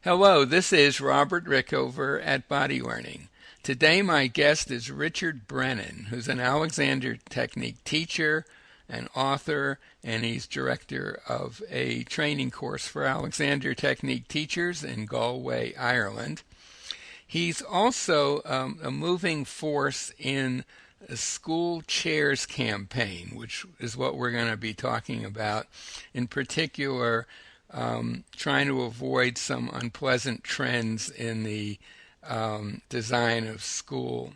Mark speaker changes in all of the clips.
Speaker 1: Hello, this is Robert Rickover at Body Learning. Today my guest is Richard Brennan, who's an Alexander Technique teacher, an author, and he's director of a training course for Alexander Technique teachers in Galway, Ireland. He's also a moving force in a school chairs campaign, which is what we're going to be talking about, in particular trying to avoid some unpleasant trends in the design of school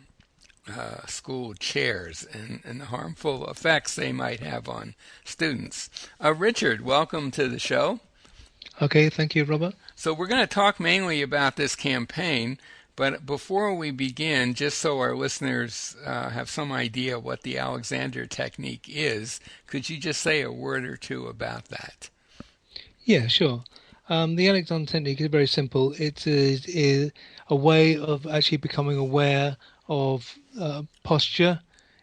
Speaker 1: chairs and the harmful effects they might have on students. Richard, welcome to the show.
Speaker 2: Okay, thank you, Robert.
Speaker 1: So we're going to talk mainly about this campaign, but before we begin, just so our listeners have some idea what the Alexander Technique is, could you just say a word or two about that?
Speaker 2: Yeah, sure. The Alexander Technique is very simple. It is a way of actually becoming aware of posture.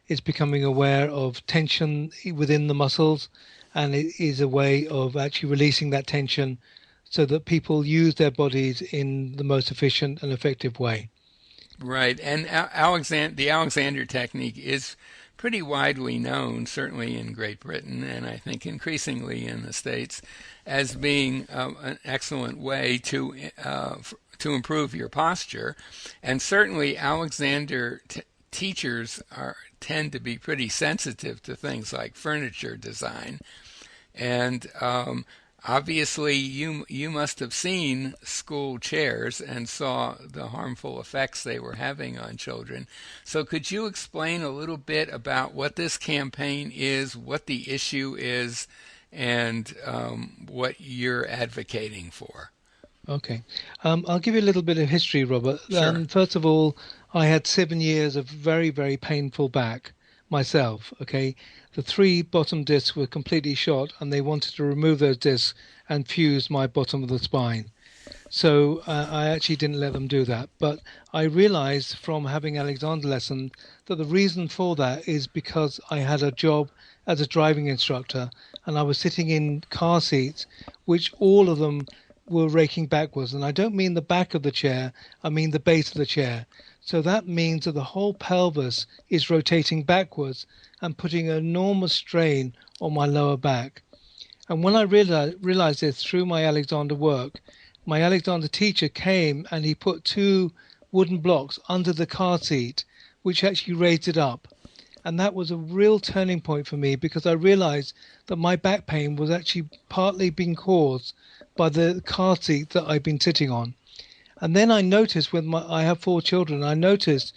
Speaker 2: It's becoming aware of tension within the muscles, and it is a way of actually releasing that tension so that people use their bodies in the most efficient and effective way.
Speaker 1: Right, and the Alexander Technique is pretty widely known, certainly in Great Britain, and I think increasingly in the States, as being an excellent way to improve your posture. And certainly Alexander teachers tend to be pretty sensitive to things like furniture design. And obviously, you must have seen school chairs and saw the harmful effects they were having on children. So could you explain a little bit about what this campaign is, what the issue is, and what you're advocating for?
Speaker 2: Okay. I'll give you a little bit of history, Robert.
Speaker 1: Sure.
Speaker 2: First of all, I had 7 years of very, very painful back myself. Okay. The three bottom discs were completely shot, and they wanted to remove those discs and fuse my bottom of the spine. So I actually didn't let them do that. But I realized from having Alexander lesson that the reason for that is because I had a job as a driving instructor, and I was sitting in car seats, which all of them were raking backwards. And I don't mean the back of the chair, I mean the base of the chair. So that means that the whole pelvis is rotating backwards and putting an enormous strain on my lower back. And when I realized this through my Alexander work, my Alexander teacher came and he put two wooden blocks under the car seat, which actually raised it up. And that was a real turning point for me because I realized that my back pain was actually partly being caused by the car seat that I've been sitting on. And then I noticed I have four children, I noticed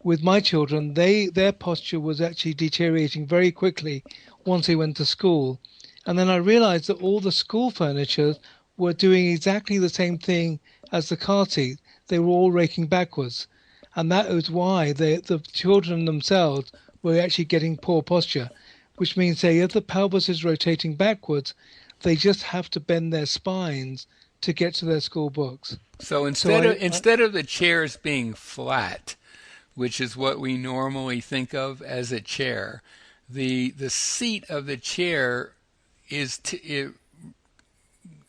Speaker 2: with my children, their posture was actually deteriorating very quickly once they went to school. And then I realized that all the school furniture were doing exactly the same thing as the car seat. They were all raking backwards. And that was why the children themselves were actually getting poor posture, which means that if the pelvis is rotating backwards, they just have to bend their spines to get to their school books.
Speaker 1: So
Speaker 2: So
Speaker 1: instead of the chairs being flat, which is what we normally think of as a chair, the seat of the chair is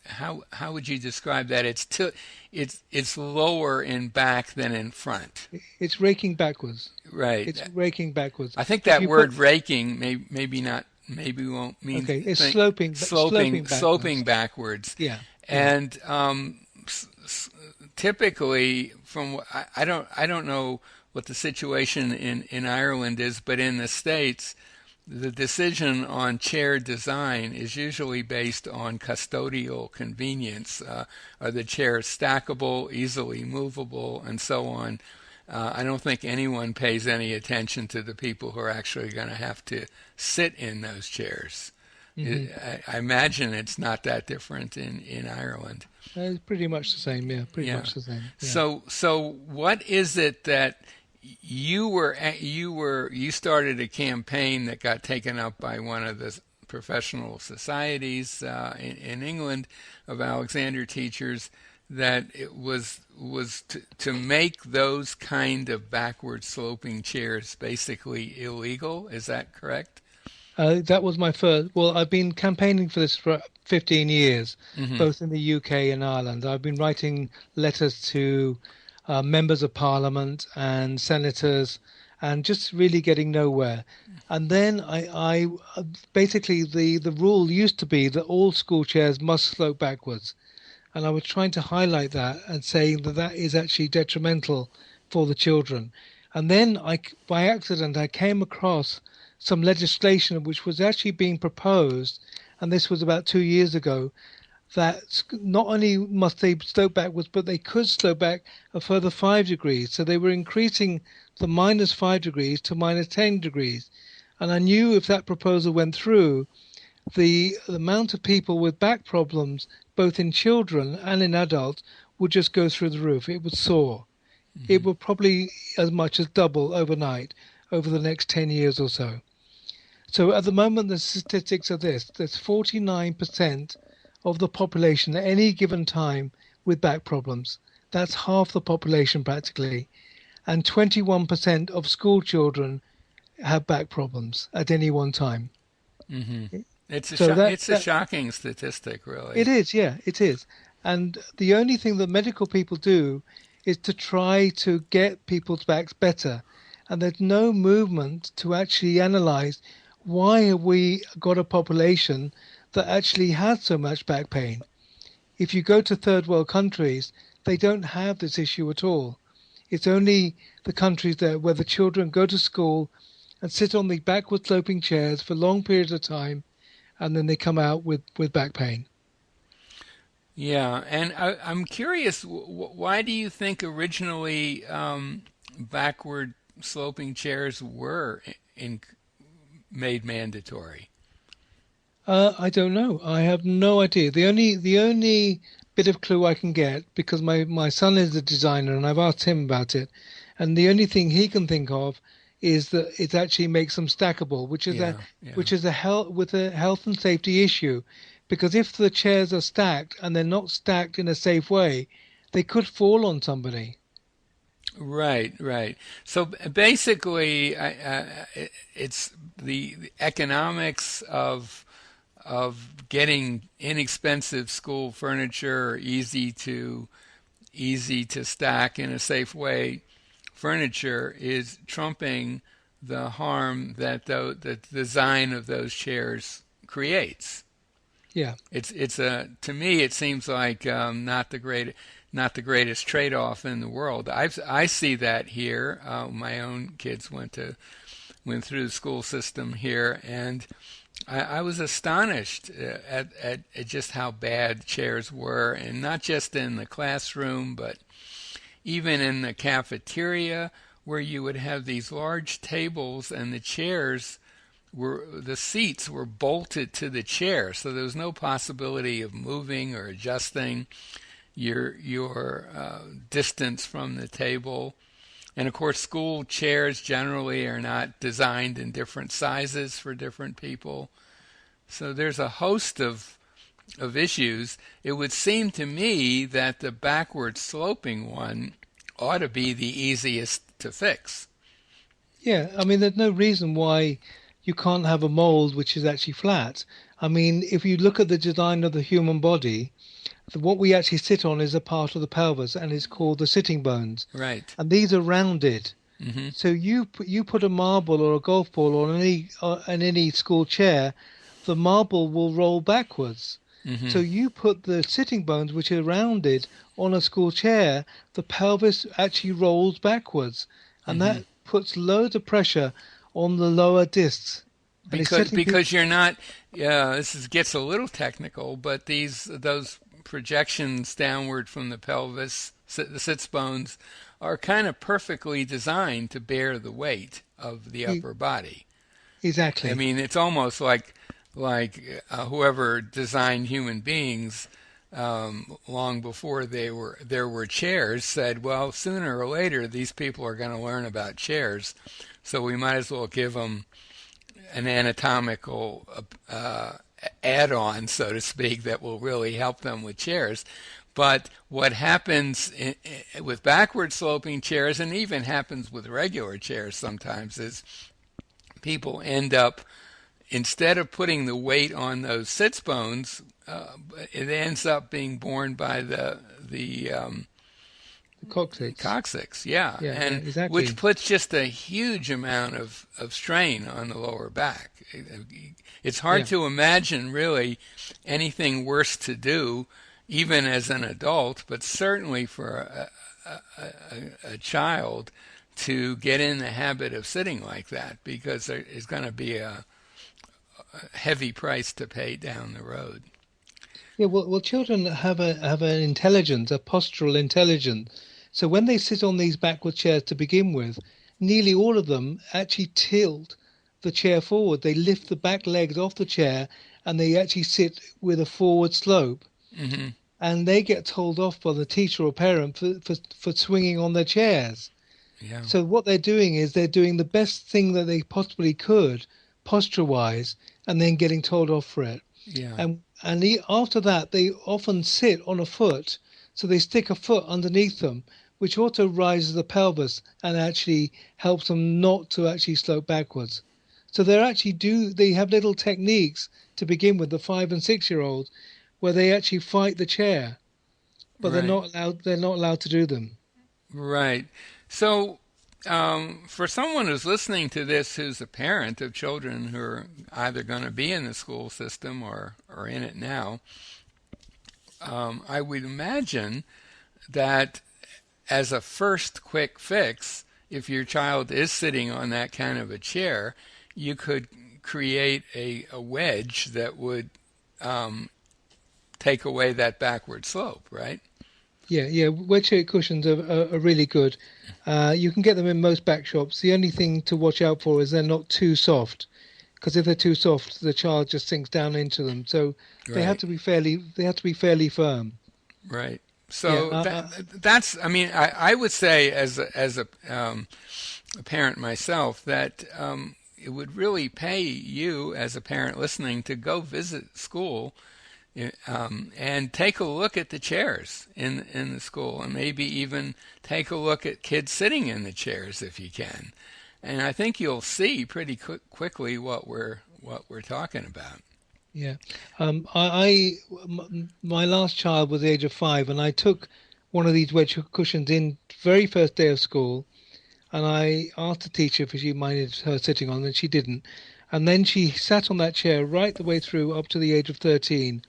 Speaker 1: how would you describe that? It's lower in back than in front.
Speaker 2: it's raking backwards.
Speaker 1: Right.
Speaker 2: It's raking backwards.
Speaker 1: I think
Speaker 2: If
Speaker 1: that
Speaker 2: you
Speaker 1: word
Speaker 2: put
Speaker 1: raking maybe not maybe won't mean
Speaker 2: Okay, it's sloping
Speaker 1: sloping
Speaker 2: backwards.
Speaker 1: backwards.
Speaker 2: Yeah, yeah.
Speaker 1: And typically, I don't know what the situation in Ireland is, but in the States, the decision on chair design is usually based on custodial convenience. Are the chairs stackable, easily movable, and so on? I don't think anyone pays any attention to the people who are actually going to have to sit in those chairs.
Speaker 2: hmm
Speaker 1: I imagine it's not that different in Ireland.
Speaker 2: It's pretty much the same. Yeah, pretty
Speaker 1: Yeah.
Speaker 2: much the same. Yeah.
Speaker 1: So what is it that you started a campaign that got taken up by one of the professional societies in England of Alexander teachers that it was to make those kind of backward sloping chairs basically illegal. Is that correct?
Speaker 2: That was my first. Well, I've been campaigning for this for 15 years,
Speaker 1: Hmm.
Speaker 2: both in the UK and Ireland. I've been writing letters to members of parliament and senators, and just really getting nowhere. And then basically the rule used to be that all school chairs must slope backwards, and I was trying to highlight that and saying that that is actually detrimental for the children. And then by accident, I came across some legislation which was actually being proposed, and this was about 2 years ago, that not only must they slope backwards, but they could slope back a further 5 degrees. So they were increasing the -5 degrees to -10 degrees. And I knew if that proposal went through, the amount of people with back problems, both in children and in adults, would just go through the roof. It would soar. It
Speaker 1: Hmm.
Speaker 2: would probably as much as double overnight over the next 10 years or so. So at the moment, the statistics are this: there's 49% of the population at any given time with back problems. That's half the population practically. And 21% of school children have back problems at any one time.
Speaker 1: Hmm.
Speaker 2: So
Speaker 1: It's a shocking statistic,
Speaker 2: it
Speaker 1: really.
Speaker 2: is, yeah, it is. And the only thing that medical people do is to try to get people's backs better. And there's no movement to actually analyze why have we got a population that actually has so much back pain. If you go to third world countries, they don't have this issue at all. It's only the countries there where the children go to school and sit on the backward sloping chairs for long periods of time, and then they come out with back pain.
Speaker 1: Yeah, and I'm curious, why do you think originally backward sloping chairs were made mandatory?
Speaker 2: I don't know. I have no idea. The only bit of clue I can get, because my son is a designer and I've asked him about it, and the only thing he can think of is that it actually makes them stackable,
Speaker 1: Yeah, yeah.
Speaker 2: which is a health and safety issue, because if the chairs are stacked and they're not stacked in a safe way, they could fall on somebody.
Speaker 1: Right, right. So basically, it's the economics of getting inexpensive school furniture, easy to stack in a safe way. Furniture is trumping the harm that the design of those chairs creates.
Speaker 2: Yeah,
Speaker 1: It's a to me it seems like not the greatest trade off in the world. I see that here. My own kids went through the school system here, and I was astonished at just how bad chairs were, and not just in the classroom, but even in the cafeteria, where you would have these large tables and the seats were bolted to the chair, so there was no possibility of moving or adjusting your distance from the table. And of course, school chairs generally are not designed in different sizes for different people. So there's a host of issues. It would seem to me that the backward sloping one ought to be the easiest to fix.
Speaker 2: yeah. I mean, there's no reason why you can't have a mold which is actually flat. I mean, if you look at the design of the human body, what we actually sit on is a part of the pelvis, and it's called the sitting bones,
Speaker 1: Right.
Speaker 2: and these are rounded.
Speaker 1: Hmm.
Speaker 2: So you put a marble or a golf ball on any school chair, the marble will roll backwards. So
Speaker 1: Hmm.
Speaker 2: you put the sitting bones, which are rounded, on a school chair, the pelvis actually rolls backwards, and
Speaker 1: Hmm.
Speaker 2: that puts loads of pressure on the lower discs, and it's setting people.
Speaker 1: Because you're not. Yeah, gets a little technical, but those projections downward from the pelvis, the sits bones, are kind of perfectly designed to bear the weight of the
Speaker 2: e-
Speaker 1: upper body. I
Speaker 2: Exactly.
Speaker 1: mean, it's almost like whoever designed human beings long before there were chairs said, well, sooner or later these people are going to learn about chairs, so we might as well give them an anatomical add-on, so to speak, that will really help them with chairs. But what happens with backward sloping chairs, and even happens with regular chairs sometimes, is people end up instead of putting the weight on those sits bones, it ends up being borne by the
Speaker 2: The coccyx.
Speaker 1: coccyx, yeah,
Speaker 2: Yeah, yeah,
Speaker 1: and which
Speaker 2: exactly.
Speaker 1: puts just a huge amount of strain on the lower back. It's hard
Speaker 2: Yeah,
Speaker 1: to imagine really anything worse to do, even as an adult, but certainly for a child to get in the habit of sitting like that, because there is going to be a heavy price to pay down the road.
Speaker 2: yeah. Well, children have an intelligence, a postural intelligence. So when they sit on these backward chairs to begin with, nearly all of them actually tilt the chair forward. They lift the back legs off the chair, and they actually sit with a forward slope.
Speaker 1: Hmm.
Speaker 2: And they get told off by the teacher or parent for swinging on their chairs.
Speaker 1: Yeah,
Speaker 2: So what they're doing is they're doing the best thing that they possibly could, posture wise, and then getting told off for it.
Speaker 1: yeah,
Speaker 2: And after that, they often sit on a foot, so they stick a foot underneath them, which also rises the pelvis and actually helps them not to actually slope backwards. So they have little techniques to begin with, the 5 and 6 year olds, where they actually fight the chair, but
Speaker 1: right.
Speaker 2: they're not allowed to do them.
Speaker 1: Right. So, for someone who's listening to this who's a parent of children who are either going to be in the school system or in it now, I would imagine that as a first quick fix, if your child is sitting on that kind of a chair, you could create a wedge that would um, take away that backward slope, right?
Speaker 2: Yeah, yeah. Wedge shaped cushions are really good. You can get them in most back shops. The only thing to watch out for is they're not too soft, because if they're too soft, the child just sinks down into them. So
Speaker 1: Right.
Speaker 2: they have to be fairly firm.
Speaker 1: Right.
Speaker 2: Yeah,
Speaker 1: So that's I mean I would say a parent myself that it would really pay you as a parent listening to go visit school, and take a look at the chairs in the school, and maybe even take a look at kids sitting in the chairs if you can. And I think you'll see pretty quickly what we're talking about.
Speaker 2: yeah. My last child was the age of 5, and I took one of these wedge cushions in very first day of school, and I asked the teacher if she minded her sitting on, and she didn't. And then she sat on that chair right the way through up to the age of 13.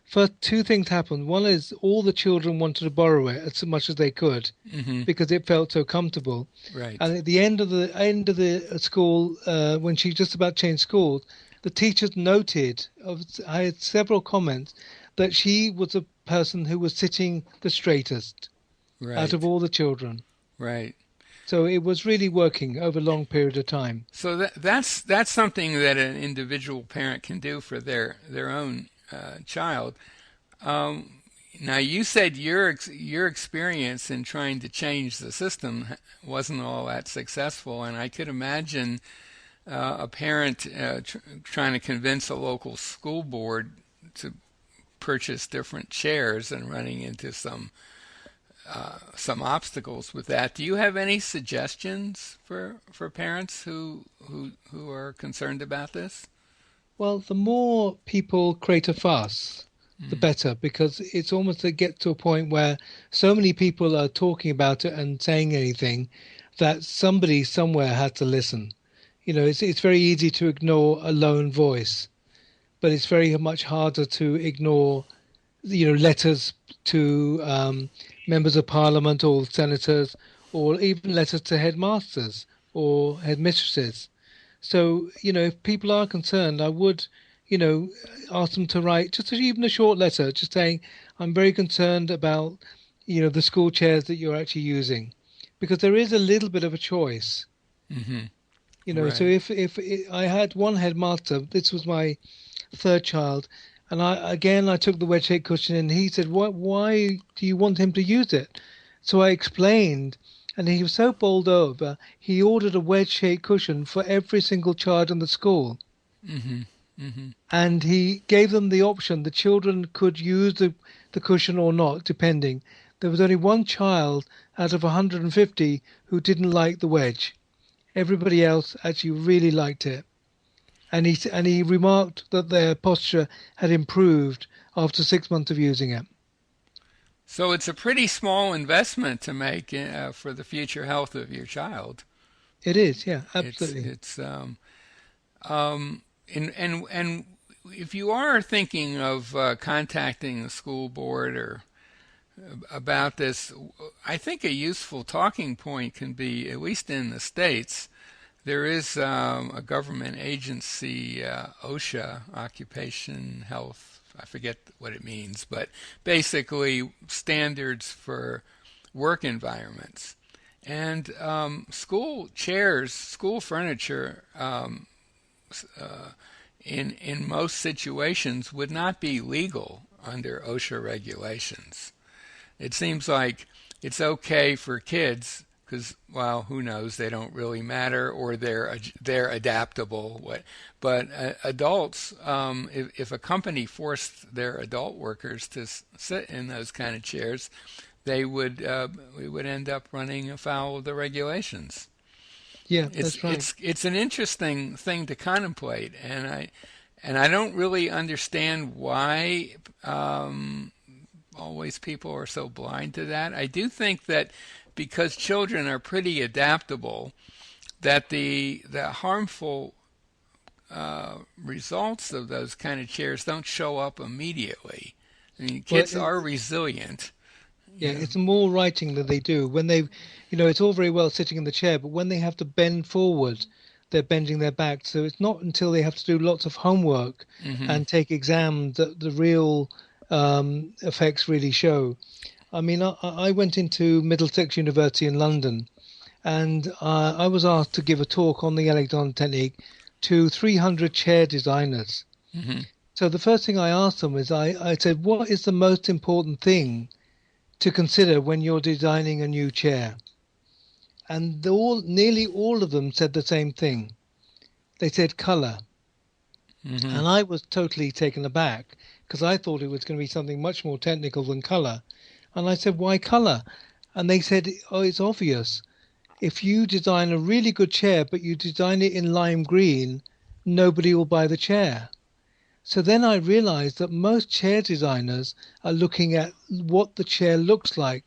Speaker 2: First, two things happened. One is all the children wanted to borrow it as much as they could
Speaker 1: Hmm.
Speaker 2: because it felt so comfortable.
Speaker 1: Right.
Speaker 2: And at the end of the school, when she just about changed schools, the teachers noted. I had several comments that she was a person who was sitting the straightest out of
Speaker 1: Right.
Speaker 2: all the children.
Speaker 1: Right.
Speaker 2: So it was really working over a long period of time.
Speaker 1: So that's something that an individual parent can do for their own child. Um, Now you said your experience in trying to change the system wasn't all that successful, and I could imagine a parent trying to convince a local school board to purchase different chairs and running into some obstacles with that. Do you have any suggestions for parents who are concerned about this?
Speaker 2: Well, the more people create a fuss, the
Speaker 1: Mm.
Speaker 2: better, because it's almost to get to a point where so many people are talking about it and saying anything that somebody somewhere had to listen. It's very easy to ignore a lone voice, but it's very much harder to ignore, letters to members of parliament or senators, or even letters to headmasters or headmistresses. So, if people are concerned, I would, you know, ask them to write just even a short letter, just saying, I'm very concerned about, the school chairs that you're actually using, because there is a little bit of a choice.
Speaker 1: Hmm.
Speaker 2: So
Speaker 1: Right.
Speaker 2: if I had one headmaster, this was my third child, and I took the wedge shaped cushion, and he said, why do you want him to use it? So I explained, and he was so bowled over, he ordered a wedge shaped cushion for every single child in the school.
Speaker 1: Hmm. Hmm.
Speaker 2: And he gave them the option. The children could use the cushion or not, depending. There was only one child out of 150 who didn't like the wedge. Everybody else actually really liked it. And he remarked that their posture had improved after 6 months of using it.
Speaker 1: So it's a pretty small investment to make for the future health of your child.
Speaker 2: It is, yeah,
Speaker 1: It's
Speaker 2: absolutely.
Speaker 1: it's and if you are thinking of contacting the school board or about this, I think a useful talking point can be, at least in the States, there is a government agency, OSHA, Occupation Health, I forget what it means, but basically standards for work environments. And school chairs, school furniture, in most situations would not be legal under OSHA regulations. It seems like it's okay for kids because, well, who knows? They don't really matter, or they're adaptable. But adults, if a company forced their adult workers to sit in those kind of chairs, we would end up running afoul of the regulations.
Speaker 2: Yeah,
Speaker 1: It's
Speaker 2: that's right.
Speaker 1: it's it's an interesting thing to contemplate, and I don't really understand why always people are so blind to that. I do think that because children are pretty adaptable, that the harmful results of those kind of chairs don't show up immediately. I mean,
Speaker 2: Well,
Speaker 1: kids are resilient.
Speaker 2: yeah,
Speaker 1: Yeah.
Speaker 2: it's more writing that they do. When they, it's all very well sitting in the chair, but when they have to bend forward, they're bending their back. So it's not until they have to do lots of homework
Speaker 1: Hmm.
Speaker 2: and take exams that the real effects really show. I mean, I went into Middlesex University in London, and I was asked to give a talk on the Alexander technique to 300 chair designers.
Speaker 1: Hmm.
Speaker 2: So the first thing I asked them is I said, what is the most important thing to consider when you're designing a new chair? And nearly all of them said the same thing. They said color.
Speaker 1: Hmm.
Speaker 2: And I was totally taken aback because I thought it was going to be something much more technical than color. And I said, why color? And they said, oh, it's obvious. If you design a really good chair, but you design it in lime green, nobody will buy the chair. So then I realized that most chair designers are looking at what the chair looks like,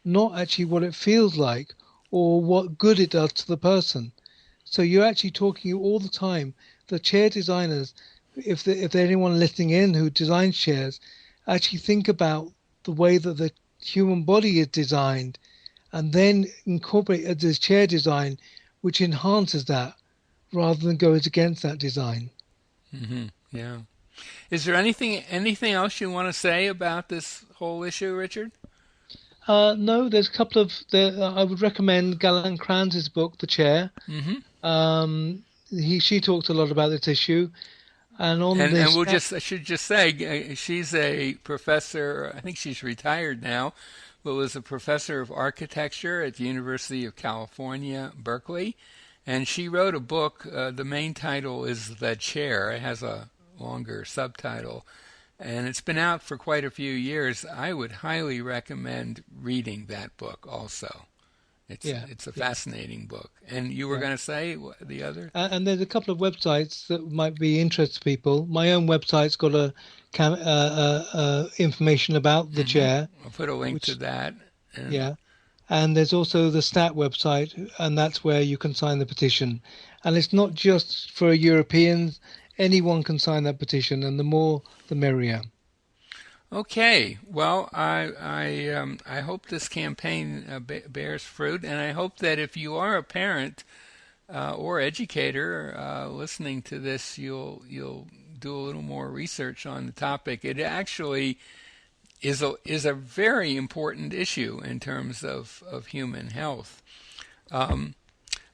Speaker 2: not actually what it feels like or what good it does to the person. So you're actually talking all the time. The chair designers, if there's anyone listening in who designs chairs, actually think about the way that the human body is designed and then incorporate this chair design, which enhances that rather than goes against that design.
Speaker 1: Hmm. Yeah. Is there anything else you want to say about this whole issue, Richard?
Speaker 2: No, there's a couple of. I would recommend Gallant Kranz's book, The Chair.
Speaker 1: Hmm.
Speaker 2: She talks a lot about this issue, and on
Speaker 1: And
Speaker 2: this,
Speaker 1: I should just say, she's a professor. I think she's retired now, but was a professor of architecture at the University of California, Berkeley. And she wrote a book. The main title is The Chair. It has a longer subtitle, and it's been out for quite a few years. I would highly recommend reading that book also.
Speaker 2: yeah,
Speaker 1: It's a
Speaker 2: yeah,
Speaker 1: fascinating book. And you were
Speaker 2: yeah.
Speaker 1: going to say the other?
Speaker 2: And there's a couple of websites that might be interest to people. My own website's got information about the
Speaker 1: Hmm.
Speaker 2: chair,
Speaker 1: I'll put a link to
Speaker 2: which
Speaker 1: that. And
Speaker 2: yeah, and there's also the STAT website, and that's where you can sign the petition. And it's not just for Europeans; anyone can sign that petition, and the more, the merrier.
Speaker 1: okay, well, I hope this campaign bears fruit, and I hope that if you are a parent or educator listening to this, you'll do a little more research on the topic. It actually is a very important issue in terms of human health. Um,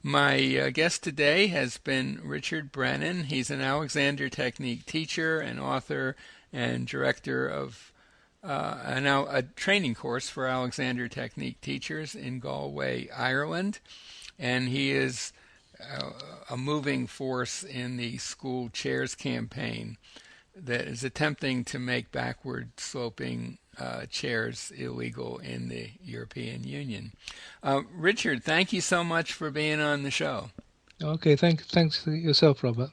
Speaker 1: my guest today has been Richard Brennan. He's an Alexander Technique teacher and author and director of a training course for Alexander Technique teachers in Galway, Ireland. And he is a moving force in the school chairs campaign that is attempting to make backward sloping chairs illegal in the European Union. Richard, thank you so much for being on the show.
Speaker 2: Okay, thanks yourself, Robert.